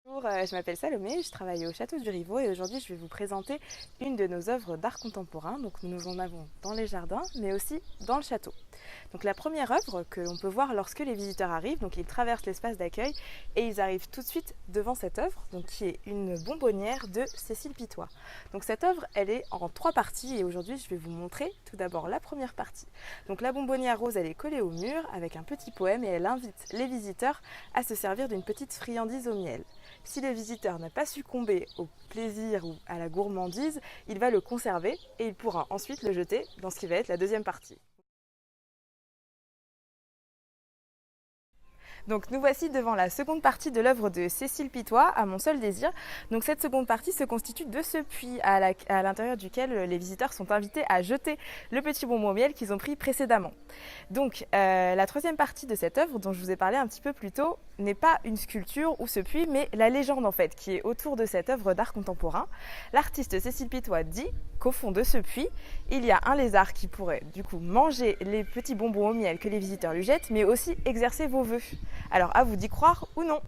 Bonjour, je m'appelle Salomé, je travaille au Château du Rivaux et aujourd'hui je vais vous présenter une de nos œuvres d'art contemporain. Donc nous en avons dans les jardins mais aussi dans le château. Donc la première œuvre que l'on peut voir lorsque les visiteurs arrivent, donc ils traversent l'espace d'accueil et ils arrivent tout de suite devant cette œuvre, donc qui est une bonbonnière de Cécile Pitois. Donc cette œuvre elle est en 3 parties et aujourd'hui je vais vous montrer tout d'abord la première partie. Donc la bonbonnière rose elle est collée au mur avec un petit poème et elle invite les visiteurs à se servir d'une petite friandise au miel. Si le visiteur n'a pas succombé au plaisir ou à la gourmandise, il va le conserver et il pourra ensuite le jeter dans ce qui va être la deuxième partie. Donc nous voici devant la seconde partie de l'œuvre de Cécile Pitois, À mon seul désir. Donc cette seconde partie se constitue de ce puits à l'intérieur duquel les visiteurs sont invités à jeter le petit bonbon au miel qu'ils ont pris précédemment. Donc la troisième partie de cette œuvre dont je vous ai parlé un petit peu plus tôt n'est pas une sculpture ou ce puits, mais la légende en fait qui est autour de cette œuvre d'art contemporain. L'artiste Cécile Pitois dit qu'au fond de ce puits, il y a un lézard qui pourrait du coup manger les petits bonbons au miel que les visiteurs lui jettent, mais aussi exercer vos vœux. Alors à vous d'y croire ou non.